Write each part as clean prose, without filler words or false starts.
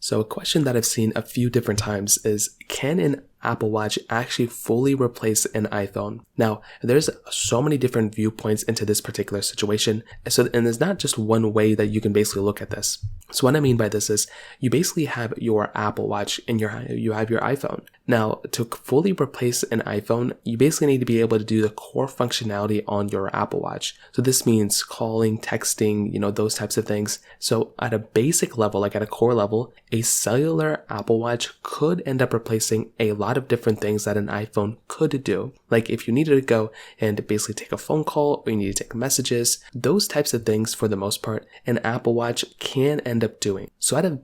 So a question that I've seen a few different times is, can an Apple Watch actually fully replace an iPhone? Now, there's so many different viewpoints into this particular situation. And there's not just one way that you can basically look at this. So what I mean by this is you basically have your Apple Watch and you have your iPhone. Now, to fully replace an iPhone, you basically need to be able to do the core functionality on your Apple Watch. So this means calling, texting, those types of things. So at a basic level, like at a core level, a cellular Apple Watch could end up replacing a lot of different things that an iPhone could do. Like if you needed to go and basically take a phone call or you need to take messages, those types of things for the most part, an Apple Watch can end up doing. So at a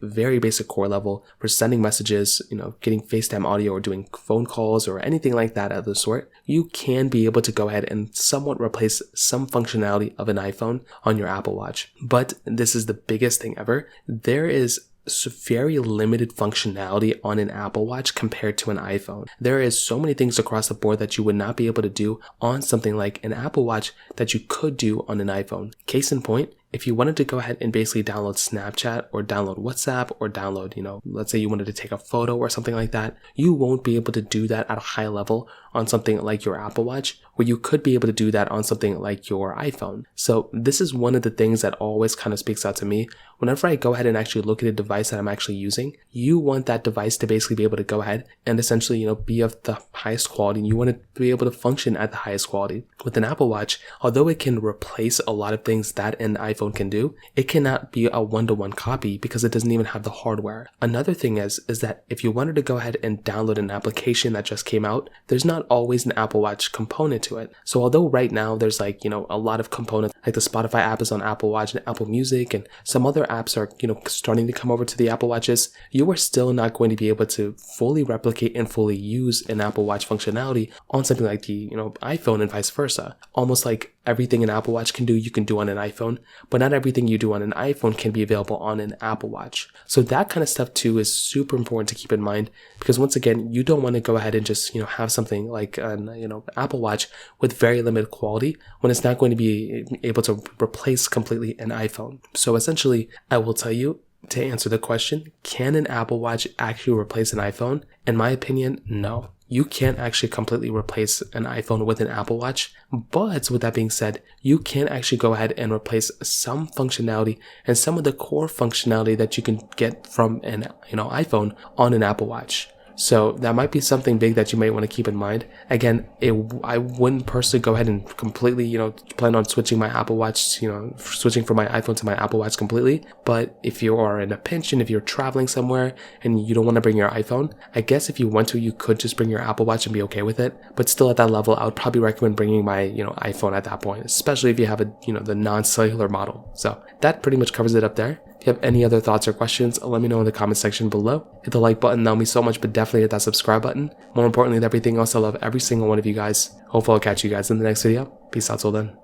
very basic core level for sending messages, getting FaceTime audio or doing phone calls or anything like that of the sort, you can be able to go ahead and somewhat replace some functionality of an iPhone on your Apple Watch. But this is the biggest thing ever. There is very limited functionality on an Apple Watch compared to an iPhone. There is so many things across the board that you would not be able to do on something like an Apple Watch that you could do on an iPhone. Case in point, if you wanted to go ahead and basically download Snapchat or download WhatsApp or download, let's say you wanted to take a photo or something like that, you won't be able to do that at a high level on something like your Apple Watch, where you could be able to do that on something like your iPhone. So this is one of the things that always kind of speaks out to me. Whenever I go ahead and actually look at a device that I'm actually using, you want that device to basically be able to go ahead and essentially, be of the highest quality. And you want it to be able to function at the highest quality. With an Apple Watch, although it can replace a lot of things that an iPhone can do, it cannot be a one-to-one copy because it doesn't even have the hardware. Another thing is that if you wanted to go ahead and download an application that just came out, there's not always an Apple Watch component to it. So although right now there's a lot of components, like the Spotify app is on Apple Watch and Apple Music, and some other apps are, starting to come over to the Apple Watches, you are still not going to be able to fully replicate and fully use an Apple Watch functionality on something like the, iPhone and vice versa. Almost like everything an Apple Watch can do, you can do on an iPhone, but not everything you do on an iPhone can be available on an Apple Watch. So that kind of stuff too is super important to keep in mind, because once again, you don't want to go ahead and just, have something like an, Apple Watch with very limited quality when it's not going to be able to replace completely an iPhone. So essentially, I will tell you, to answer the question, can an Apple Watch actually replace an iPhone? In my opinion, no. You can't actually completely replace an iPhone with an Apple Watch, but with that being said, you can actually go ahead and replace some functionality and some of the core functionality that you can get from an iPhone on an Apple Watch. So that might be something big that you might want to keep in mind. Again, I wouldn't personally go ahead and completely, plan on switching my Apple Watch, switching from my iPhone to my Apple Watch completely. But if you are in a pinch and if you're traveling somewhere and you don't want to bring your iPhone, I guess if you want to, you could just bring your Apple Watch and be okay with it. But still at that level, I would probably recommend bringing my, iPhone at that point, especially if you have the non-cellular model. So that pretty much covers it up there. If you have any other thoughts or questions, let me know in the comment section below. Hit the like button, that would mean so much, but definitely hit that subscribe button. More importantly than everything else, I love every single one of you guys. Hopefully I'll catch you guys in the next video. Peace out till then.